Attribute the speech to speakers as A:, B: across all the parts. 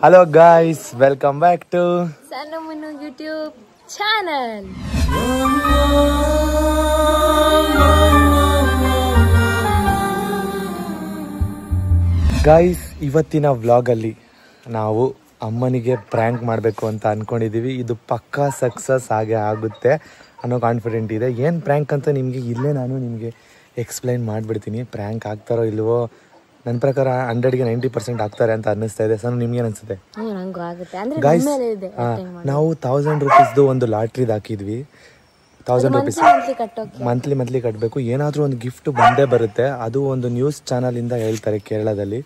A: Hello guys, welcome back to
B: ಸಣ್ಣ ಮುನ್ನು YouTube channel.
A: Guys, ಇವತ್ತಿನ ವ್ಲಾಗಲ್ಲಿ ನಾವು ಅಮ್ಮನಿಗೆ ಪ್ರ್ಯಾಂಕ್ ಮಾಡಬೇಕು ಅಂತ ಅಂದ್ಕೊಂಡಿದ್ದೀವಿ. ಇದು ಪಕ್ಕಾ ಸಕ್ಸಸ್ ಆಗೇ ಆಗುತ್ತೆ ಅನ್ನೋ ಕಾನ್ಫಿಡೆಂಟ್ ಇದೆ. ಏನು ಪ್ರ್ಯಾಂಕ್ ಅಂತ ನಿಮಗೆ ಇಲ್ಲೇ ನಾನು ನಿಮಗೆ ಎಕ್ಸ್ಪ್ಲೈನ್ ಮಾಡಿಬಿಡ್ತೀನಿ. ಪ್ರ್ಯಾಂಕ್ ಆಗ್ತಾರೋ ಇಲ್ವೋ, ನನ್ನ ಪ್ರಕಾರ 100ಗೆ 90% ಆಗ್ತಾರೆ ಅಂತ ಅನ್ನಿಸ್ತಾ ಇದೆ. ಸರ್, ನಿಮ್ಗೆ ಅನಿಸುತ್ತೆ? ಗಾಯ್ಸ್, ನಾವು 1000 ರೂಪೀಸ್ದು ಒಂದು ಲಾಟ್ರಿದು ಹಾಕಿದ್ವಿ. 1000 ರೂಪೀಸ್ ಮಂತ್ಲಿ ಕಟ್ಟಬೇಕು. ಏನಾದರೂ ಒಂದು ಗಿಫ್ಟ್ ಬಂದೇ ಬರುತ್ತೆ. ಅದು ಒಂದು ನ್ಯೂಸ್ ಚಾನಲಿಂದ ಹೇಳ್ತಾರೆ ಕೇರಳದಲ್ಲಿ.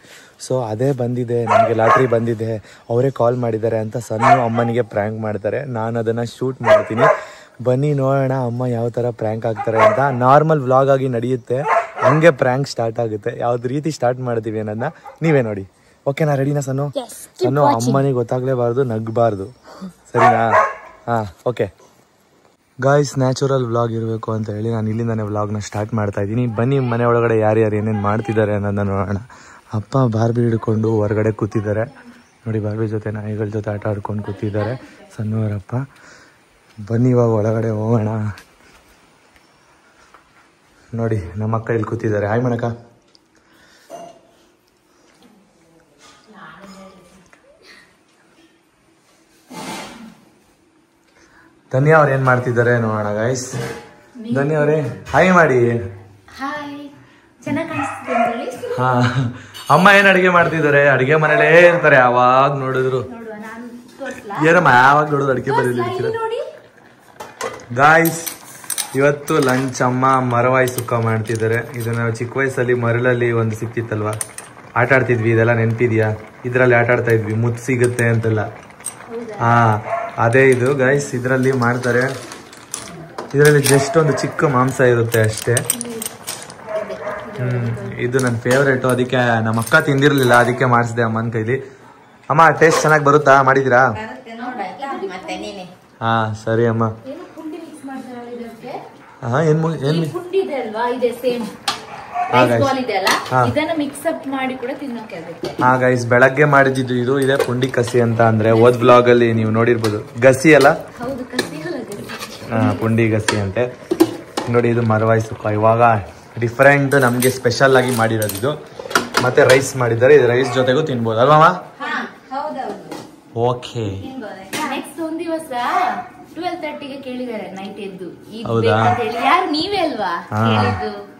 A: ಸೊ ಅದೇ ಬಂದಿದೆ, ನಮಗೆ ಲಾಟ್ರಿ ಬಂದಿದೆ, ಅವರೇ ಕಾಲ್ ಮಾಡಿದ್ದಾರೆ ಅಂತ ಸಣ್ಣ ಅಮ್ಮನಿಗೆ ಪ್ರ್ಯಾಂಕ್ ಮಾಡ್ತಾರೆ. ನಾನು ಅದನ್ನು ಶೂಟ್ ಮಾಡ್ತೀನಿ. ಬನ್ನಿ ನೋಡೋಣ ಅಮ್ಮ ಯಾವ ಥರ ಪ್ರ್ಯಾಂಕ್ ಆಗ್ತಾರೆ ಅಂತ. ನಾರ್ಮಲ್ ವ್ಲಾಗ್ ಆಗಿ ನಡೆಯುತ್ತೆ, ಹಂಗೆ ಪ್ರ್ಯಾಂಕ್ ಸ್ಟಾರ್ಟ್ ಆಗುತ್ತೆ. ಯಾವ್ದು ರೀತಿ ಸ್ಟಾರ್ಟ್ ಮಾಡ್ತೀವಿ ಅನ್ನೋದನ್ನ ನೀವೇ ನೋಡಿ. ಓಕೆನಾ? ರೆಡಿನಾ ಸನ್ನು? ಅಮ್ಮನಿಗೆ ಗೊತ್ತಾಗ್ಲೇಬಾರ್ದು, ನಗ್ಬಾರ್ದು, ಸರಿನಾ? ಹಾಂ, ಓಕೆ ಗಾಯ್ಸ್. ನ್ಯಾಚುರಲ್ ವ್ಲಾಗ್ ಇರಬೇಕು ಅಂತ ಹೇಳಿ ನಾನು ಇಲ್ಲಿಂದಾನೆ ವ್ಲಾಗ್ನ ಸ್ಟಾರ್ಟ್ ಮಾಡ್ತಾ ಇದ್ದೀನಿ. ಬನ್ನಿ ಮನೆ ಒಳಗಡೆ ಯಾರ್ಯಾರು ಏನೇನು ಮಾಡ್ತಿದ್ದಾರೆ ಅನ್ನೋದನ್ನ ನೋಡೋಣ. ಅಪ್ಪ ಬಾರ್ಬಿ ಹಿಡ್ಕೊಂಡು ಹೊರಗಡೆ ಕೂತಿದ್ದಾರೆ ನೋಡಿ. ಬಾರ್ಬಿ ಜೊತೆ ನಾಯಿಗಳ ಜೊತೆ ಆಟ ಆಡ್ಕೊಂಡು ಕೂತಿದ್ದಾರೆ ಸಣ್ಣವರಪ್ಪ. ಬನ್ನಿ ಇವಾಗ ಒಳಗಡೆ ಹೋಗೋಣ. ನೋಡಿ ನಮ್ಮ ಅಕ್ಕ ಇಲ್ಲಿ ಕೂತಿದ್ದಾರೆ. ಹಾಯ್ ಮಣಕ. ಧನ್ಯ ಅವ್ರು ಏನ್ ಮಾಡ್ತಿದ್ದಾರೆ ನೋಡೋಣ ಗಾಯ್ಸ್. ಧನ್ಯ ಅವರೇ ಹಾಯ್ ಮಾಡಿ. ಹಾ, ಅಮ್ಮ ಏನ್ ಅಡಿಗೆ ಮಾಡ್ತಿದ್ದಾರೆ? ಅಡಿಗೆ ಮನೇಲೇ ಇರ್ತಾರೆ, ಯಾವಾಗ ನೋಡಿದ್ರು. ಏನಮ್ಮ ಯಾವಾಗ ನೋಡಿದ್ರು ಅಡಿಗೆ ಬರೀಲಿರ್ತೀರ ಗಾಯ್ಸ್. ಇವತ್ತು ಲಂಚ್ ಅಮ್ಮ ಮರವಾಯಿ ಸುಕ್ಕ ಮಾಡ್ತಿದ್ದಾರೆ. ಇದನ್ನ ಚಿಕ್ಕ ವಯಸ್ಸಲ್ಲಿ ಮರಳಲ್ಲಿ ಒಂದು ಸಿಕ್ತಿತ್ತಲ್ವಾ, ಆಟ ಆಡ್ತಿದ್ವಿ. ಇದೆಲ್ಲ ನೆನಪಿದ್ಯಾ? ಇದರಲ್ಲಿ ಆಟ ಆಡ್ತಾ ಇದ್ವಿ, ಮುತ್ತು ಸಿಗುತ್ತೆ ಅಂತೆಲ್ಲ. ಹಾ, ಅದೇ ಇದು ಗಾಯ್ಸ್. ಇದರಲ್ಲಿ ಮಾಡ್ತಾರೆ. ಇದರಲ್ಲಿ ಜಸ್ಟ್ ಒಂದು ಚಿಕ್ಕ ಮಾಂಸ ಇರುತ್ತೆ ಅಷ್ಟೇ. ಇದು ನನ್ನ ಫೇವ್ರೇಟು. ಅದಕ್ಕೆ ನಮ್ಮ ಅಕ್ಕ ತಿಂದಿರ್ಲಿಲ್ಲ, ಅದಕ್ಕೆ ಮಾಡಿಸಿದೆ ಅಮ್ಮನ ಕೈಲಿ. ಅಮ್ಮ ಟೇಸ್ಟ್ ಚೆನ್ನಾಗಿ ಬರುತ್ತಾ? ಮಾಡಿದ್ದೀರಾ? ಹಾ ಸರಿ ಅಮ್ಮ. ಹಾ ಗೈಸ್, ಬೆಳಗ್ಗೆ ಮಾಡಿದ್ದು ಇದು. ಇದೆ ಪುಂಡಿ ಕಸಿ ಅಂತ. ಅಂದ್ರೆ ಓದ್ ಬ್ಲಾಗ್ ಅಲ್ಲಿ ನೀವು ನೋಡಿರ್ಬೋದು. ಗಸಿ ಅಲ್ಲ, ಪುಂಡಿ ಗಸಿ ಅಂತೆ ನೋಡಿ. ಇದು ಮರವಾಯಿ ಸುಕ್ಕ. ಇವಾಗ ಡಿಫರೆಂಟ್, ನಮ್ಗೆ ಸ್ಪೆಷಲ್ ಆಗಿ ಮಾಡಿರೋದು ಇದು. ಮತ್ತೆ ರೈಸ್ ಮಾಡಿದ್ದಾರೆ. ಇದು ರೈಸ್ ಜೊತೆಗೂ ತಿನ್ಬೋದು ಅಲ್ವಾ? ಓಕೆ.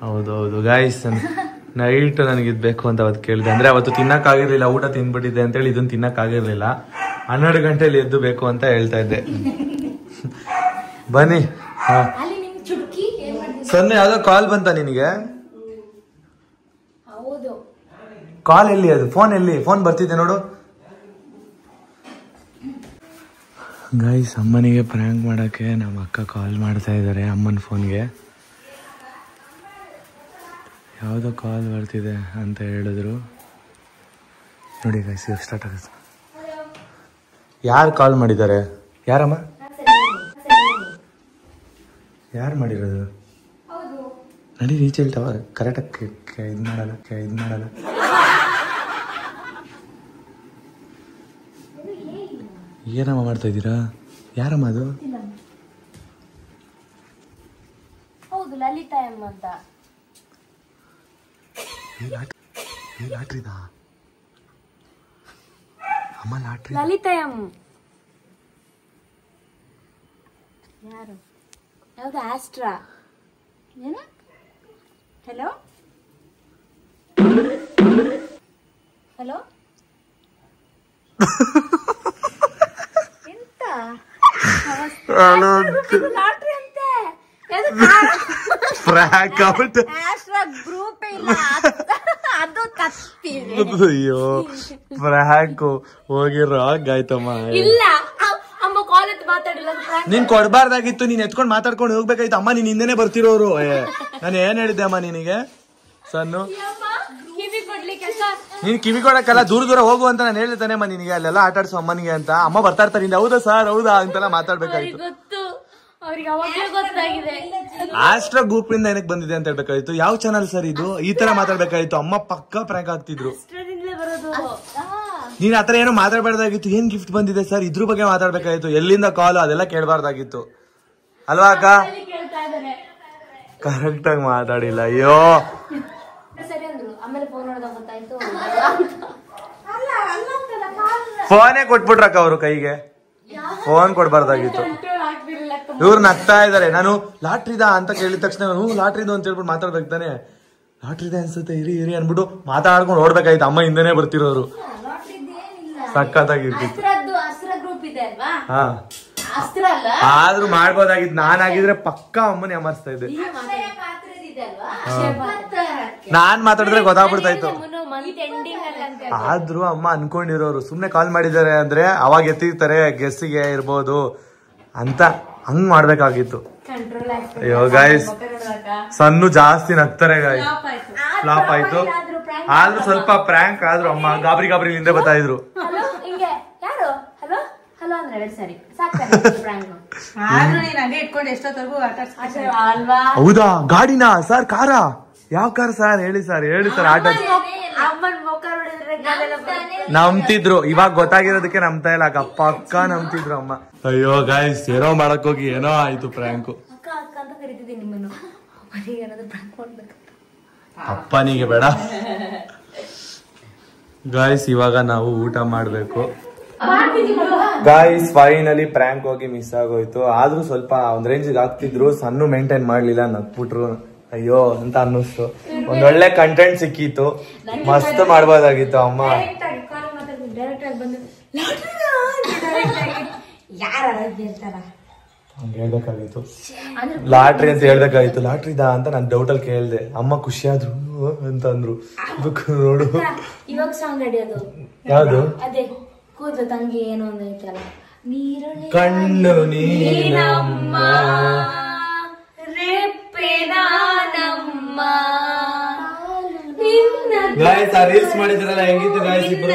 A: ಹೌದೌದು ಗಾಯ್ಸ್, ನೈಟ್ ನನಗೆ ಇದು ಬೇಕು ಅಂತ ಅವತ್ತು ಕೇಳಿದೆ. ಅಂದ್ರೆ ಅವತ್ತು ತಿನ್ನಕ್ ಆಗಿರ್ಲಿಲ್ಲ, ಊಟ ತಿನ್ಬಿಟ್ಟಿದ್ದೆ ಅಂತೇಳಿ ಇದನ್ನ ತಿನ್ನಕ್ ಆಗಿರ್ಲಿಲ್ಲ. 12 ಗಂಟೆಲಿ ಎದ್ದು ಬೇಕು ಅಂತ ಹೇಳ್ತಾ ಇದ್ದೆ. ಬನ್ನಿ. ಸೊನ್ನೆ ಯಾವ್ದೋ ಕಾಲ್ ಬಂತ ನಿನಗೆ? ಕಾಲ್ ಎಲ್ಲಿ? ಅದು ಫೋನ್ ಎಲ್ಲಿ? ಫೋನ್ ಬರ್ತಿದ್ದೆ ನೋಡು ಗಾಯ್ಸ್. ಅಮ್ಮನಿಗೆ ಪ್ರ್ಯಾಂಕ್ ಮಾಡೋಕ್ಕೆ ನಮ್ಮ ಅಕ್ಕ ಕಾಲ್ ಮಾಡ್ತಾ ಇದ್ದಾರೆ ಅಮ್ಮನ ಫೋನ್ಗೆ. ಯಾವುದೋ ಕಾಲ್ ಬರ್ತಿದೆ ಅಂತ ಹೇಳಿದ್ರು ನೋಡಿ ಗಾಯ್ಸ್. ಸ್ಟಾರ್ಟ್ ಆಗುತ್ತೆ. ಯಾರು ಕಾಲ್ ಮಾಡಿದ್ದಾರೆ? ಯಾರಮ್ಮ? ಯಾರು ಮಾಡಿರೋದು? ನಡಿ ರೀಚ್ ಹೇಳ್ತಾವ ಕರೆಕ್ಟಾಗಿ ಇದು ಮಾಡಲ್ಲ. ಏನಮ್ಮ ಮಾಡ್ತಾ ಇದ್ದೀರಾ? ಯಾರಮ್ಮ ಅದು?
B: ಹೌದು, ಲಲಿತಾ ಎಂ ಅಂತ.
A: ಈ ಲಾಟ್ರಿದಾ ಅಮ್ಮ? ಲಾಟ್ರಿ
B: ಲಲಿತಾ ಎಂ ಯಾರು? ಯಾವ್ದು? ಆಸ್ಟ್ರಾ ಏನು? ಹಲೋ ಹಲೋ ಎಂತ ಲಾಟ್ರಿ ಅಂತೆ. ಗ್ರೂಪ್ ಇಲ್ಲ ಅದು ಕತ್ತೀವಿ.
A: ಅಯ್ಯೋ ಫ್ರಾಂಕು ಹೋಗಿರೋ ಆಯ್ತಮ್ಮ.
B: ಇಲ್ಲ, ಅಮ್ಮ ಕಾಲ್ ಎತ್ತು ಮಾತಾಡಿಲ್ಲ.
A: ನೀನ್ ಕೊಡ್ಬಾರ್ದಾಗಿತ್ತು, ನೀನ್ ಎತ್ಕೊಂಡ್ ಮಾತಾಡ್ಕೊಂಡು ಹೋಗ್ಬೇಕಾಯ್ತು. ಅಮ್ಮ ನೀನ್ ಹಿಂದೆನೆ ಬರ್ತಿರೋರು. ನಾನು ಏನ್ ಹೇಳಿದ್ದೆ ಅಮ್ಮ ನಿನಗೆ? ಸಣ್ಣ ನೀನ್ ಕಿವಿ ಕೊಡಕ್ಕಲ್ಲ, ದೂರ ಹೋಗು ಅಂತ ನಾನು ಹೇಳ್ತಾನೆ ಅಮ್ಮ ನಿನಗೆ. ಅಲ್ಲೆಲ್ಲ ಆಟ ಆಡ್ಸೋ ಅಮ್ಮನಿಗೆ ಅಂತ. ಅಮ್ಮ ಬರ್ತಾ ಇರ್ತಾರೆ. ಹೌದಾ ಸರ್, ಹೌದಾ ಅಂತೆಲ್ಲ ಮಾತಾಡ್ಬೇಕಾಯ್ತು. ಆಸ್ಟ್ರಾ ಗ್ರೂಪ್ ಇಂದ ಏನಕ್ಕೆ ಬಂದಿದೆ ಅಂತ ಹೇಳ್ಬೇಕಾಯ್ತು. ಯಾವ ಚಾನಲ್ ಸರ್ ಇದು? ಈ ತರ ಮಾತಾಡ್ಬೇಕಾಯ್ತು. ಅಮ್ಮ ಪಕ್ಕ ಪ್ರ್ಯಾಂಕ್ ಆಗ್ತಿದ್ರು. ನೀನ್ ಆತರ ಏನೋ ಮಾತಾಡ್ಬಾರ್ದಾಗಿತ್ತು. ಏನ್ ಗಿಫ್ಟ್ ಬಂದಿದೆ ಸರ್ ಇದ್ರ ಬಗ್ಗೆ ಮಾತಾಡ್ಬೇಕಾಗಿತ್ತು. ಎಲ್ಲಿಂದ ಕಾಲ್ ಅದೆಲ್ಲ ಕೇಳ್ಬಾರ್ದಾಗಿತ್ತು ಅಲ್ವಾ ಅಕ್ಕ? ಕರೆಕ್ಟ್ ಆಗಿ ಮಾತಾಡಿಲ್ಲ. ಅಯ್ಯೋ ಫೋನೇ ಕೊಟ್ಬಿಟ್ರಕ್ಕ ಅವರು ಕೈಗೆ. ಫೋನ್ ಕೊಡ್ಬಾರ್ದಾಗಿತ್ತು. ಇವ್ರು ನಗ್ತಾ ಇದಾರೆ. ನಾನು ಲಾಟ್ರಿದ ಅಂತ ಕೇಳಿದ ತಕ್ಷಣ ಲಾಟ್ರಿದು ಅಂತ ಹೇಳ್ಬಿಟ್ಟು ಮಾತಾಡ್ಬೇಕು ತಾನೆ. ಲಾಟ್ರಿದೆ ಅನ್ಸುತ್ತೆ ಇರಿ ಇರಿ ಅನ್ಬಿಟ್ಟು ಮಾತಾಡ್ಕೊಂಡು ಓಡ್ಬೇಕಾಯ್ತು. ಅಮ್ಮ ಹಿಂದೆನೆ ಬರ್ತಿರೋರು. ಸಖತ್ತಾಗಿರ್ತಿತ್ತು. ಹಾ ಆದ್ರೂ ಮಾಡ್ಬೋದಾಗಿತ್ತು. ನಾನಾಗಿದ್ರೆ ಪಕ್ಕಾ ಅಮ್ಮನೇ ಅಮರ್ಸ್ತಾ ಇದ್ದೆ. ನಾನ್ ಮಾತಾಡಿದ್ರೆ ಗೊತ್ತಾಗ್ಬಿಡ್ತಾ ಇತ್ತು. ಆದ್ರೂ ಅಮ್ಮ ಅನ್ಕೊಂಡಿರೋರು ಸುಮ್ನೆ ಕಾಲ್ ಮಾಡಿದ್ದಾರೆ ಅಂದ್ರೆ ಅವಾಗ ಎತ್ತಿರ್ತಾರೆ ಗೆಸ್ಸಿಗೆ ಇರ್ಬೋದು ಅಂತ ಹಂಗ್ ಮಾಡ್ಬೇಕಾಗಿತ್ತು. ಅಯ್ಯೋ ಗಾಯ್ಸ್ ಸಣ್ಣ ಜಾಸ್ತಿ ನಗ್ತಾರೆ ಗಾಯ್ಸ್. ಫ್ಲಾಪ್ ಆಯ್ತು. ಆದ್ರೂ ಸ್ವಲ್ಪ ಪ್ರ್ಯಾಂಕ್ ಆದ್ರೂ ಅಮ್ಮ ಗಾಬರಿ ಗಾಬರಿ ಹಿಂದೆ ಬರ್ತಾ ಇದ್ರು. ಹೌದಾ ಗಾಡಿನಾ ಸರ್? ಕಾರ? ಯಾವ ಕಾರ್ ಸರ್? ಹೇಳಿ ಸರ್ ಹೇಳಿ ಸರ್. ಆಟ ನಂಬ್ತಿದ್ರು. ಇವಾಗ ಗೊತ್ತಾಗಿರೋದಕ್ಕೆ ನಂಬ್ತಾ ಇಲ್ಲ. ಪಕ್ಕ ನಂಬ್ತಿದ್ರು ಅಮ್ಮ. ಅಯ್ಯೋ ಗಾಯ್ಸ್ ಏನೋ ಮಾಡಕ್ ಹೋಗಿ ಏನೋ ಆಯ್ತು ಪ್ರ್ಯಾಂಕು. ಅಪ್ಪನಿಗೆ ಬೇಡ ಗಾಯ್ಸ್. ಇವಾಗ ನಾವು ಊಟ ಮಾಡ್ಬೇಕು ಗಾಯ್ಸ್. ಫೈನಲಿ ಪ್ರ್ಯಾಂಕ್ ಹೋಗಿ ಮಿಸ್ ಆಗೋಯ್ತು. ಆದ್ರೂ ಸ್ವಲ್ಪ ಒಂದ್ ರೇಂಜಿಗೆ ಆಗ್ತಿದ್ರು. ಸಣ್ಣ ಮೇಂಟೈನ್ ಮಾಡ್ಲಿಲ್ಲ, ನಗ್ಬಿಟ್ರು. ಅಯ್ಯೋ ಅಂತ ಅನ್ನಿಸ್ತು. ಒಂದೊಳ್ಳೆ ಕಂಟೆಂಟ್ ಸಿಕ್ಕಿತ್ತು. ಮಸ್ತ್ ಮಾಡ್ಬೋದಾಗಿತ್ತು ಅಮ್ಮ. ಹೇಳ್ಬೇಕಾಗಿತ್ತು ಲಾಟ್ರಿ ಅಂತ ಹೇಳ್ಬೇಕಾಗಿತ್ತು. ಲಾಟ್ರಿದಾ ಅಂತ ನಾನು ಡೌಟಲ್ಲಿ ಕೇಳ್ದೆ. ಅಮ್ಮ ಖುಷಿ ಆದ್ರು ಅಂತ ಅಂದ್ರು. ನೋಡು
B: ಇವಾಗ ಸಾಂಗ್ ನಡೆಯೋದು
A: ಯಾವ್ದು?
B: ಅದೇ ಕೂದಲು ತಂಗಿ ಏನೋ ಒಂದು ಐತಲ್ಲ,
A: ಕಣ್ಣು ನೀನಮ್ಮ
B: ರೆಪ್ಪೆನಾನಮ್ಮ.
A: ಗಾಯ್ಸ್ ಆ ರೀಲ್ಸ್ ಮಾಡಿದ್ರಲ್ಲ ಹೆಂಗಿತ್ತು ಗಾಯ್ಸ್? ಇಬ್ರು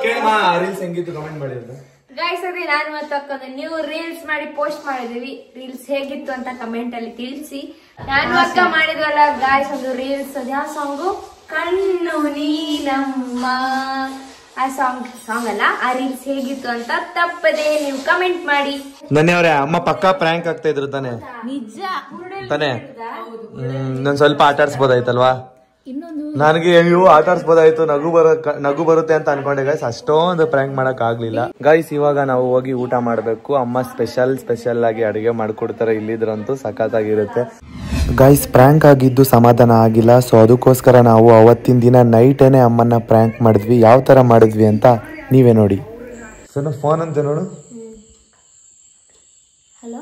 A: ಕೇಳಮ್ಮ ರೀಲ್ಸ್ ಹೆಂಗಿತ್ತು ಕಮೆಂಟ್ ಮಾಡಿ ಅಂತ.
B: ಗಾಯ್ಸ್ ಅದೇ ನಾನು ಮತ್ತೆ ನೀವು ರೀಲ್ಸ್ ಮಾಡಿ ಪೋಸ್ಟ್ ಮಾಡಿದೀವಿ. ರೀಲ್ಸ್ ಹೇಗಿತ್ತು ಅಂತ ಕಮೆಂಟ್ ಅಲ್ಲಿ ತಿಳಿಸಿ. ನಾನು ಅಕ್ಕ ಮಾಡಿದ್ವಲ್ಲ ಗಾಯ್ಸ್ ಒಂದು ರೀಲ್ಸ್. ಯಾವ ಸಾಂಗು? ಕಣ್ಣು ನೀನಮ್ಮ. ಆ ಸಾಂಗ್ ಅಲ್ಲ, ಆ ರೀಲ್ಸ್ ಹೇಗಿತ್ತು ಅಂತ ತಪ್ಪದೆ ನೀವು ಕಮೆಂಟ್ ಮಾಡಿ.
A: ನನ್ನೆಯವರೇ ಅಮ್ಮ ಪಕ್ಕಾ ಪ್ರ್ಯಾಂಕ್ ಆಗ್ತಾ ಇದ್ರು ತಾನೆ?
B: ನಿಜ
A: ತಾನೆ? ನಾನು ಸ್ವಲ್ಪ ಆಟ ಆಡ್ಸ್ಬೋದಾಯ್ತಲ್ವಾ? ನನಗೆ ಅಯ್ಯೋ ಆಟ ಆಡ್ಸ್ಬೋದಾಯ್ತು. ನಗು ಬರುತ್ತೆ ಅಂತ ಅನ್ಕೊಂಡೆ ಗೈಸ್. ಅಷ್ಟೊಂದು ಪ್ರ್ಯಾಂಕ್ ಮಾಡಕ್ ಆಗ್ಲಿಲ್ಲ ಗೈಸ್. ಇವಾಗ ನಾವು ಹೋಗಿ ಊಟ ಮಾಡ್ಬೇಕು. ಅಮ್ಮ ಸ್ಪೆಷಲ್ ಆಗಿ ಅಡಿಗೆ ಮಾಡ್ಕೊಡ್ತಾರೆ. ಇಲ್ಲಿದ್ರಂತೂ ಸಖತ್ತಾಗಿರುತ್ತೆ ಗೈಸ್. ಪ್ರ್ಯಾಂಕ್ ಆಗಿದ್ದು ಸಮಾಧಾನ ಆಗಿಲ್ಲ. ಸೊ ಅದಕ್ಕೋಸ್ಕರ ನಾವು ಅವತ್ತಿನ ದಿನ ನೈಟೇನೆ ಅಮ್ಮನ್ನ ಪ್ರ್ಯಾಂಕ್ ಮಾಡಿದ್ವಿ. ಯಾವ ತರ ಮಾಡಿದ್ವಿ ಅಂತ ನೀವೇ ನೋಡಿ. ಸೊ ಫೋನ್ ಅಂತ ನೋಡು.
B: ಹಲೋ,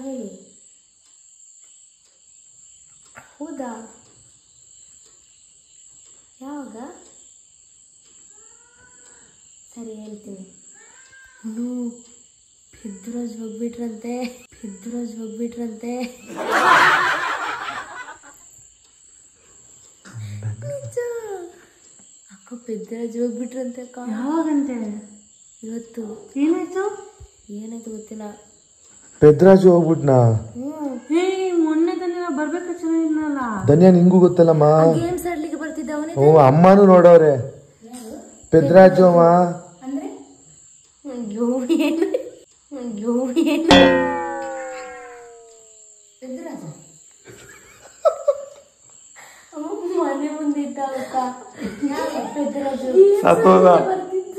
B: ಹೇಳಿ. ಹೌದಾ? ಯಾವಾಗ? ಸರಿ ಹೇಳ್ತೀನಿ. ಪೆದ್ರಾಜ್ ಹೋಗ್ಬಿಟ್ರಂತೆ. ನಿಜ ಅಕ್ಕ, ಪೆದ್ರಾಜ್ ಹೋಗ್ಬಿಟ್ರಂತೆ ಅಕ್ಕ. ಯಾವಾಗಂತೆ? ಇವತ್ತು. ಏನಾಯ್ತು ಗೊತ್ತಿಲ್ಲ.
A: ಪೆದ್ರಾಜು ಹೋಗ್ಬಿಟ್ನಾ?
B: ಮೊನ್ನೆ ತಾನೇ ಬರ್ಬೇಕು ಚೆನ್ನಾಗಿಲ್ಲ.
A: ಧನ್ಯ ನಿಂಗೂ ಗೊತ್ತಲ್ಲಮ್ಮ.
B: ಗೇಮ್ಸ್ ಆಡ್ಲಿಕ್ಕೆ ಬರ್ತಿದ್ದ ಅವನೇ.
A: ಓ ಅಮ್ಮನೂ ನೋಡವ್ರೆ ಪೆದ್ರಾಜು ಅಮ್ಮ.
B: ಅಂದ್ರೆ ಮನೆ ಮುಂದೆ ಇದ್ದ ಪೆದ್ರಾಜು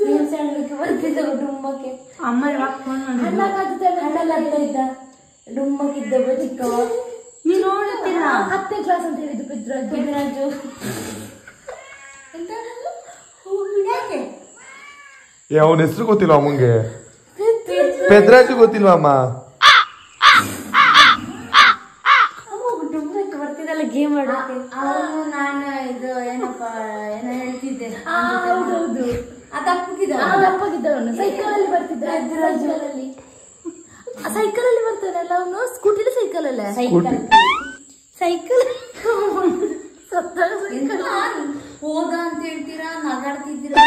B: ಗೇಮ್ಸ್ ಆಡ್ಲಿಕ್ಕೆ ಬರ್ತಿದ್ದ ಡುಮ್ಮಕ್ಕೆ. ಅಮ್ಮ ಇದ್ದ ಡುಮ್ಮಕ್ಕಿದ್ದ ಚಿಕ್ಕವ. ನೀ ನೋಡುತ್ತೀರಾ? 10ನೇ ಕ್ಲಾಸ್ ಅಂತ ಹೇಳಿದ್ದು ಪೆದ್ರಾಜು.
A: ಅವನ ಹೆಸರು ಗೊತ್ತಿಲ್ವಾ ಅಮ್ಮಂಗೆ? ಪೆದ್ರಾಜು ಗೊತ್ತಿಲ್ವಾ ಅಮ್ಮ?
B: ಡುಮ್ಮಕ್ಕೆ ಬರ್ತಿದ್ದಲ್ಲ ಗೇಮ್ ಆಡೋಕೆ. ನಾನು ಇದು ಏನಪ್ಪ ಏನೋ ಹೇಳ್ತಿದ್ದೆ. ಹೌದೌದು, ತಪ್ಪಗಿದ್ದ ಅವನು. ಸೈಕಲ್ ಅಲ್ಲಿ ಬರ್ತಿದ್ದ ಪೆದ್ರಾಜಲ್ಲಿ. ಸೈಕಲ್ ಅಲ್ಲಿ ಬರ್ತಾನಲ್ಲ ಅವನು. ಸ್ಕೂಟಿಲಿ ಸೈಕಲ್ ಅಲ್ಲ, ಸೈಕಲ್ ಹೋಗ ಅಂತ ಹೇಳ್ತೀರಾ, ನಗಾಡ್ತಿದ್ದೀರಾ.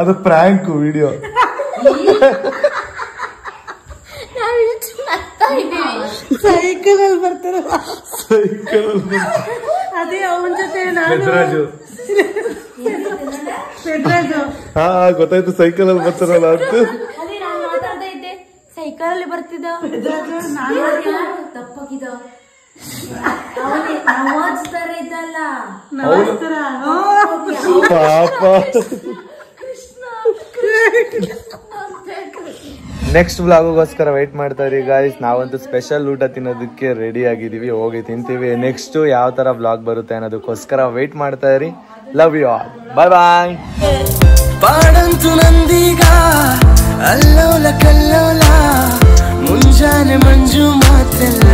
A: ಅದು ಪ್ರ್ಯಾಂಕ್ ವಿಡಿಯೋ.
C: ಸೈಕಲ್ ಅಲ್ಲಿ ಬರ್ತಾರ ಅದೇ ಅವನ ಜೊತೆ
A: ಪೆದ್ರಾಜು ಹಾ ಗೊತ್ತಾಯ್ತು ಸೈಕಲ್ ಅಲ್ಲಿ ಬರ್ತಾರಲ್ಲ ಅಂತ
B: ಸೈಕಲ್ ಅಲ್ಲಿ ಬರ್ತಿದ್ದ ತಪ್ಪಾಗಿದ ಇದ್ದಲ್ಲ
A: ಪಾಪ ನೆಕ್ಸ್ಟ್ ವ್ಲಾಗೋಸ್ಕರ ವೈಟ್ ಮಾಡ್ತಾ ಇರಿ ಗಾಯ್ಸ್. ನಾವಂತೂ ಸ್ಪೆಷಲ್ ಊಟ ತಿನ್ನೋದಕ್ಕೆ ರೆಡಿ ಆಗಿದೀವಿ, ಹೋಗಿ ತಿಂತೀವಿ. ನೆಕ್ಸ್ಟ್ ಯಾವ ತರ ವ್ಲಾಗ್ ಬರುತ್ತೆ ಅನ್ನೋದಕ್ಕೋಸ್ಕರ ವೈಟ್ ಮಾಡ್ತಾ ಇರಿ. ಲವ್ ಯು ಆಲ್, ಬಾಯ್ ಬಾಯ್.
D: ಪಾಡಂತು ನಂದೀಗ ಅಲ್ಲೋಲ ಕಲ್ಲೋಲ ಮುಂಜಾನೆ ಮಂಜು ಮಾತೆಲ್ಲ